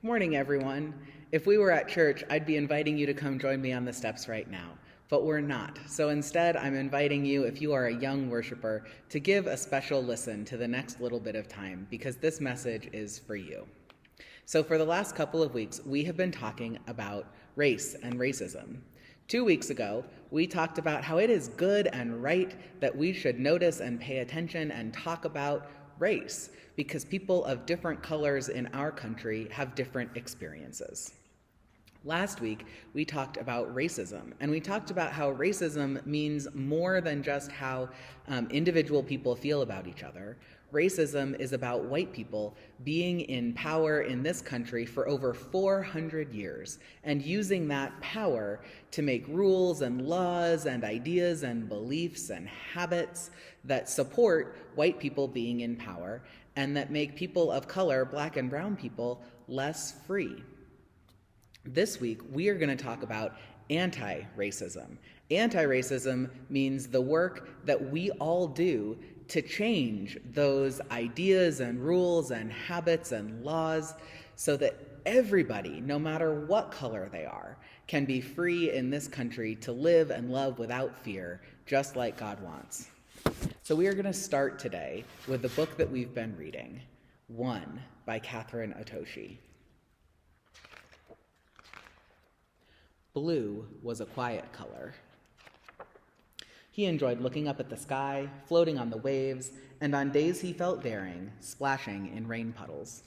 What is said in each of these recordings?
Good morning, everyone. If we were at church, I'd be inviting you to come join me on the steps right now, but we're not. So instead, I'm inviting you, if you are a young worshiper, to give a special listen to the next little bit of time, because this message is for you. So for the last couple of weeks, we have been talking about race and racism. 2 weeks ago, we talked about how it is good and right that we should notice and pay attention and talk about race, because people of different colors in our country have different experiences. Last week, we talked about racism, and we talked about how racism means more than just how individual people feel about each other. Racism is about white people being in power in this country for over 400 years and using that power to make rules and laws and ideas and beliefs and habits that support white people being in power and that make people of color, black and brown people, less free. This week, we are going to talk about anti-racism. Anti-racism means the work that we all do to change those ideas and rules and habits and laws so that everybody, no matter what color they are, can be free in this country to live and love without fear, just like God wants. So we are going to start today with the book that we've been reading, One by Catherine Otoshi. Blue was a quiet color. He enjoyed looking up at the sky, floating on the waves, and on days he felt daring, splashing in rain puddles.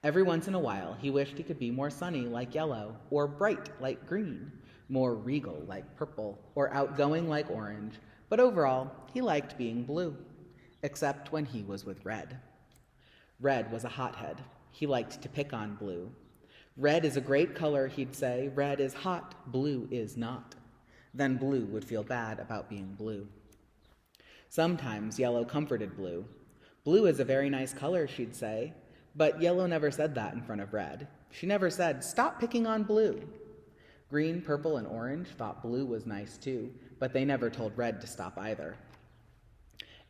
Every once in a while, he wished he could be more sunny like yellow, or bright like green, more regal like purple, or outgoing like orange, but overall, he liked being blue, except when he was with Red. Red was a hothead. He liked to pick on Blue. Red is a great color, he'd say. Red is hot, blue is not. Then Blue would feel bad about being blue. Sometimes Yellow comforted Blue. Blue is a very nice color, she'd say, but Yellow never said that in front of Red. She never said, "Stop picking on Blue." Green, purple, and orange thought Blue was nice too, but they never told Red to stop either.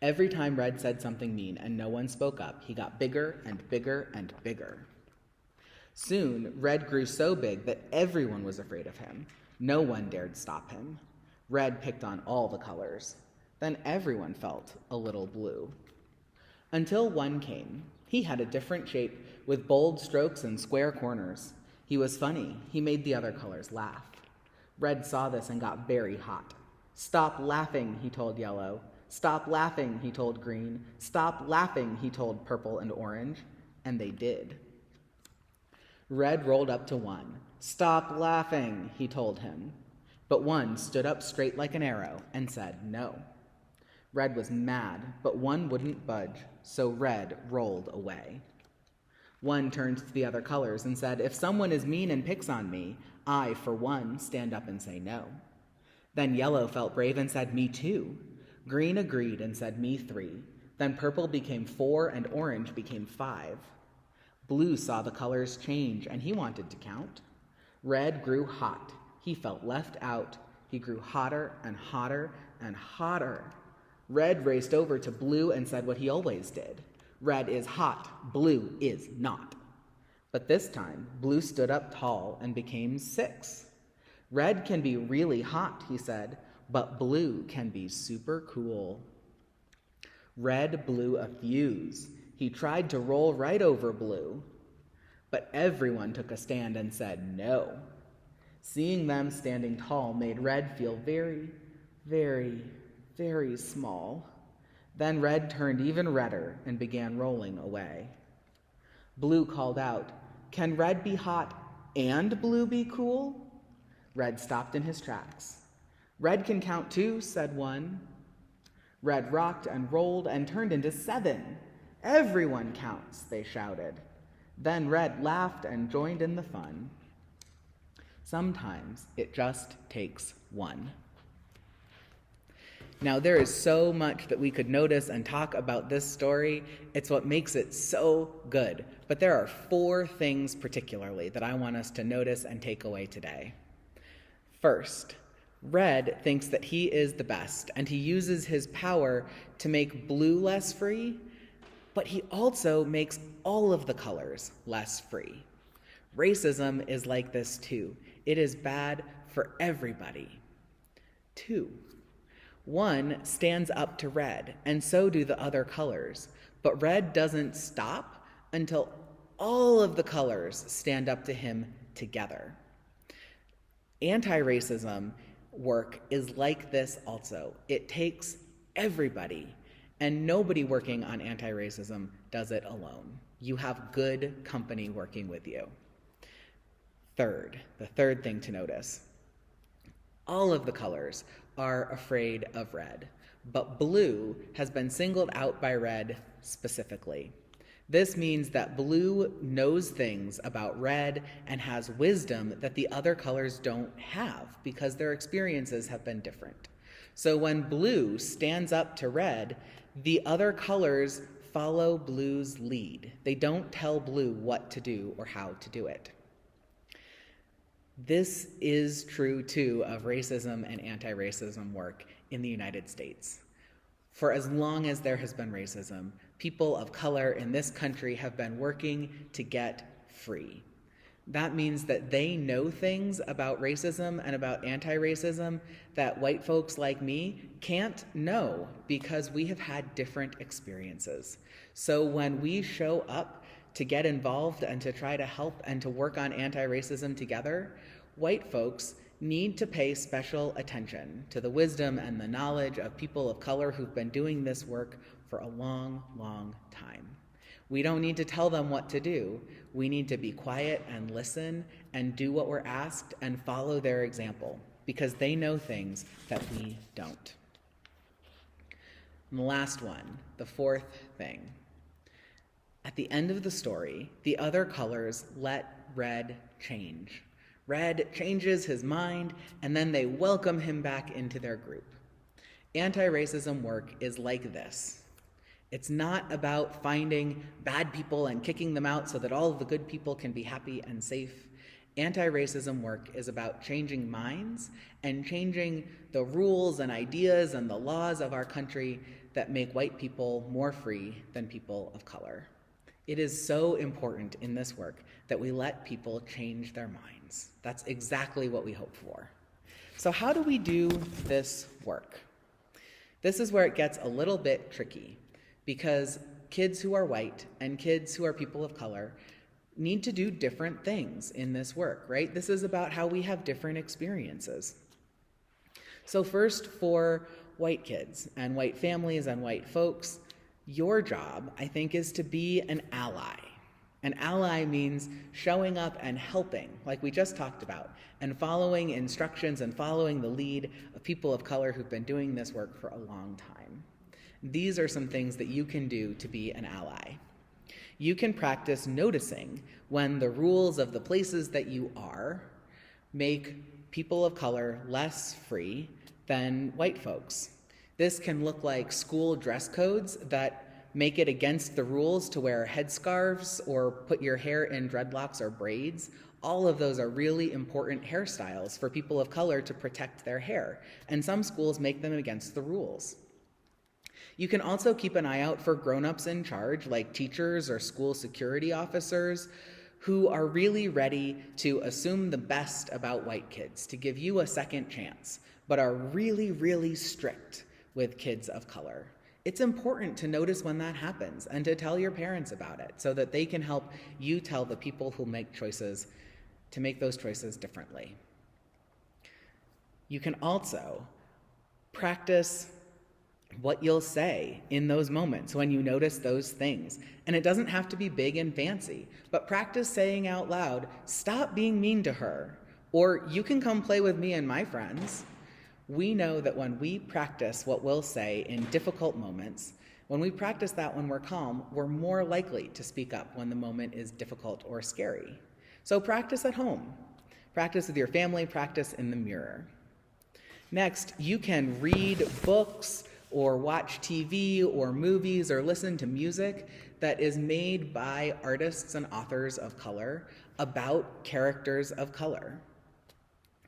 Every time Red said something mean and no one spoke up, he got bigger and bigger and bigger. Soon, Red grew so big that everyone was afraid of him. No one dared stop him. Red picked on all the colors. Then everyone felt a little blue. Until one came. He had a different shape with bold strokes and square corners. He was funny. He made the other colors laugh. Red saw this and got very hot. "Stop laughing," he told Yellow. "Stop laughing," he told Green. "Stop laughing," he told Purple and Orange. And they did. Red rolled up to One. "Stop laughing," he told him. But One stood up straight like an arrow and said no. Red was mad, but One wouldn't budge, so Red rolled away. One turned to the other colors and said, "If someone is mean and picks on me, I, for one, stand up and say no." Then Yellow felt brave and said, "Me too." Green agreed and said, "Me 3." Then Purple became 4 and Orange became 5. Blue saw the colors change and he wanted to count. Red grew hot. He felt left out. He grew hotter and hotter and hotter. Red raced over to Blue and said what he always did. "Red is hot. Blue is not." But this time, Blue stood up tall and became 6. "Red can be really hot," he said, "but Blue can be super cool." Red blew a fuse. He tried to roll right over Blue. But everyone took a stand and said no. Seeing them standing tall made Red feel very, very, very small. Then Red turned even redder and began rolling away. Blue called out, "Can Red be hot and Blue be cool?" Red stopped in his tracks. "Red can count too," said One. Red rocked and rolled and turned into 7. "Everyone counts," they shouted. Then Red laughed and joined in the fun. Sometimes it just takes one. Now, there is so much that we could notice and talk about this story. It's what makes it so good. But there are 4 things particularly that I want us to notice and take away today. First, Red thinks that he is the best, and he uses his power to make Blue less free, but he also makes all of the colors less free. Racism is like this too. It is bad for everybody. 2. One stands up to red, and so do the other colors. But red doesn't stop until all of the colors stand up to him together. Anti-racism work is like this also. It takes everybody, and nobody working on anti-racism does it alone. You have good company working with you. The third thing to notice, all of the colors are afraid of red, but blue has been singled out by red specifically. This means that blue knows things about red and has wisdom that the other colors don't have because their experiences have been different. So when blue stands up to red, the other colors follow blue's lead. They don't tell blue what to do or how to do it. This is true, too, of racism and anti-racism work in the United States. For as long as there has been racism, people of color in this country have been working to get free. That means that they know things about racism and about anti-racism that white folks like me can't know because we have had different experiences. So when we show up to get involved and to try to help and to work on anti-racism together, white folks need to pay special attention to the wisdom and the knowledge of people of color who've been doing this work for a long, long time. We don't need to tell them what to do. We need to be quiet and listen and do what we're asked and follow their example because they know things that we don't. And the last one, the fourth thing. At the end of the story, the other colors let red change. Red changes his mind, and then they welcome him back into their group. Anti-racism work is like this. It's not about finding bad people and kicking them out so that all of the good people can be happy and safe. Anti-racism work is about changing minds and changing the rules and ideas and the laws of our country that make white people more free than people of color. It is so important in this work that we let people change their minds. That's exactly what we hope for. So how do we do this work? This is where it gets a little bit tricky because kids who are white and kids who are people of color need to do different things in this work, right? This is about how we have different experiences. So first, for white kids and white families and white folks, your job, I think, is to be an ally. An ally means showing up and helping, like we just talked about, and following instructions and following the lead of people of color who've been doing this work for a long time. These are some things that you can do to be an ally. You can practice noticing when the rules of the places that you are make people of color less free than white folks. This can look like school dress codes that make it against the rules to wear headscarves or put your hair in dreadlocks or braids. All of those are really important hairstyles for people of color to protect their hair, and some schools make them against the rules. You can also keep an eye out for grown-ups in charge, like teachers or school security officers, who are really ready to assume the best about white kids, to give you a second chance, but are really, really strict with kids of color. It's important to notice when that happens and to tell your parents about it so that they can help you tell the people who make choices to make those choices differently. You can also practice what you'll say in those moments when you notice those things. And it doesn't have to be big and fancy, but practice saying out loud, "Stop being mean to her," or "You can come play with me and my friends." We know that when we practice what we'll say in difficult moments, when we practice that when we're calm, we're more likely to speak up when the moment is difficult or scary. So practice at home. Practice with your family, practice in the mirror. Next, you can read books or watch TV or movies or listen to music that is made by artists and authors of color about characters of color.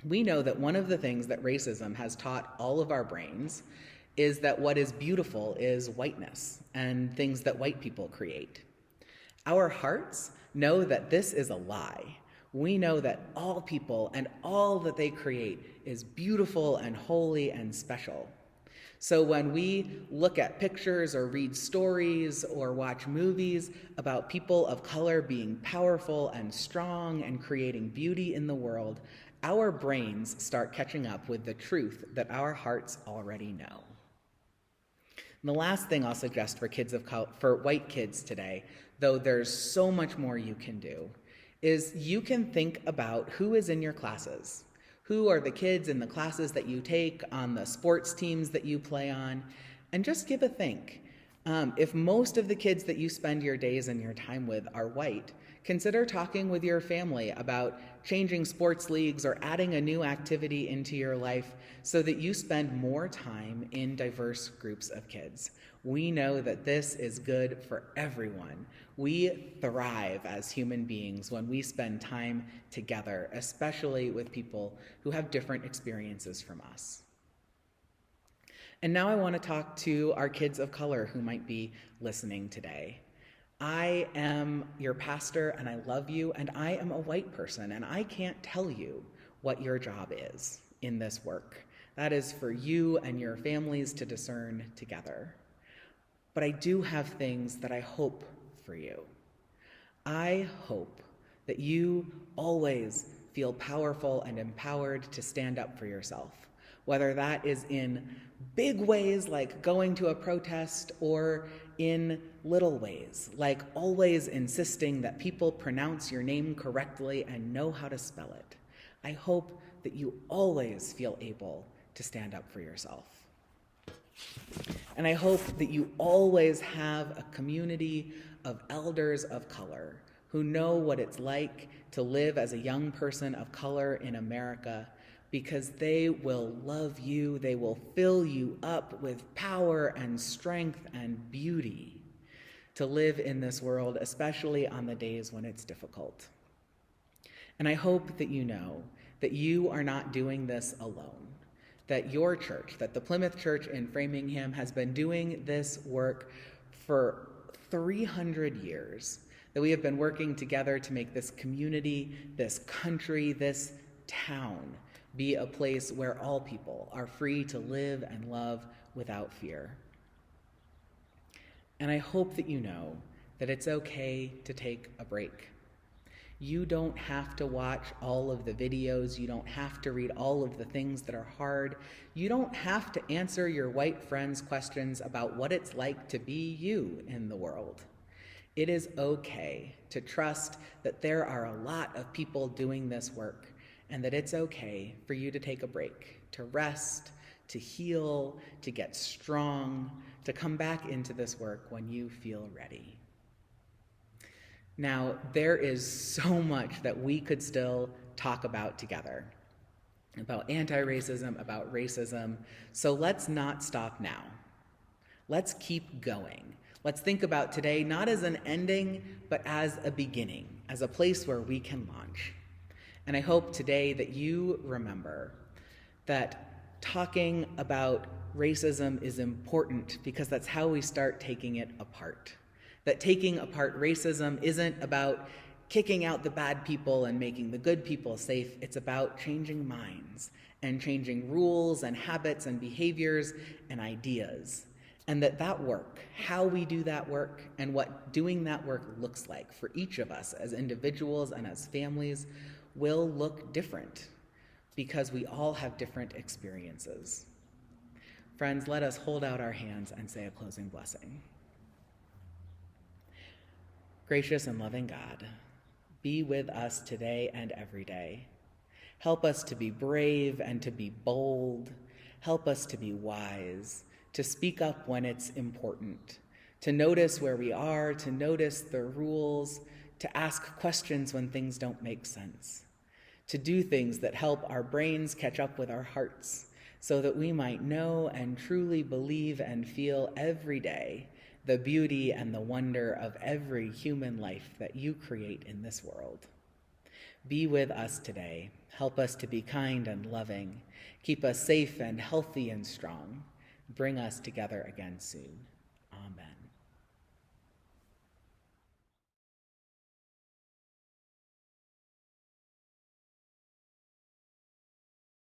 We know that one of the things that racism has taught all of our brains is that what is beautiful is whiteness and things that white people create. Our hearts know that this is a lie. We know that all people and all that they create is beautiful and holy and special. So when we look at pictures or read stories or watch movies about people of color being powerful and strong and creating beauty in the world, our brains start catching up with the truth that our hearts already know. And the last thing I'll suggest for white kids today, though there's so much more you can do, is you can think about who is in your classes. Who are the kids in the classes that you take, on the sports teams that you play on, and just give a think. If most of the kids that you spend your days and your time with are white, consider talking with your family about changing sports leagues or adding a new activity into your life so that you spend more time in diverse groups of kids. We know that this is good for everyone. We thrive as human beings when we spend time together, especially with people who have different experiences from us. And now I want to talk to our kids of color who might be listening today. I am your pastor and I love you, and I am a white person, and I can't tell you what your job is in this work. That is for you and your families to discern together. But I do have things that I hope for you. I hope that you always feel powerful and empowered to stand up for yourself, whether that is in big ways like going to a protest or in little ways, like always insisting that people pronounce your name correctly and know how to spell it. I hope that you always feel able to stand up for yourself. And I hope that you always have a community of elders of color who know what it's like to live as a young person of color in America, because they will love you, they will fill you up with power and strength and beauty to live in this world, especially on the days when it's difficult. And I hope that you know that you are not doing this alone, that your church, that the Plymouth Church in Framingham has been doing this work for 300 years, that we have been working together to make this community, this country, this town be a place where all people are free to live and love without fear. And I hope that you know that it's okay to take a break. You don't have to watch all of the videos. You don't have to read all of the things that are hard. You don't have to answer your white friends' questions about what it's like to be you in the world. It is okay to trust that there are a lot of people doing this work, and that it's okay for you to take a break, to rest, to heal, to get strong, to come back into this work when you feel ready. Now, there is so much that we could still talk about together, about anti-racism, about racism, so let's not stop now. Let's keep going. Let's think about today not as an ending, but as a beginning, as a place where we can launch. And I hope today that you remember that talking about racism is important because that's how we start taking it apart. That taking apart racism isn't about kicking out the bad people and making the good people safe. It's about changing minds and changing rules and habits and behaviors and ideas. And that work, how we do that work and what doing that work looks like for each of us as individuals and as families will look different because we all have different experiences. Friends, let us hold out our hands and say a closing blessing. Gracious and loving God, be with us today and every day. Help us to be brave and to be bold. Help us to be wise, to speak up when it's important, to notice where we are, to notice the rules, to ask questions when things don't make sense, to do things that help our brains catch up with our hearts so that we might know and truly believe and feel every day the beauty and the wonder of every human life that you create in this world. Be with us today. Help us to be kind and loving. Keep us safe and healthy and strong. Bring us together again soon.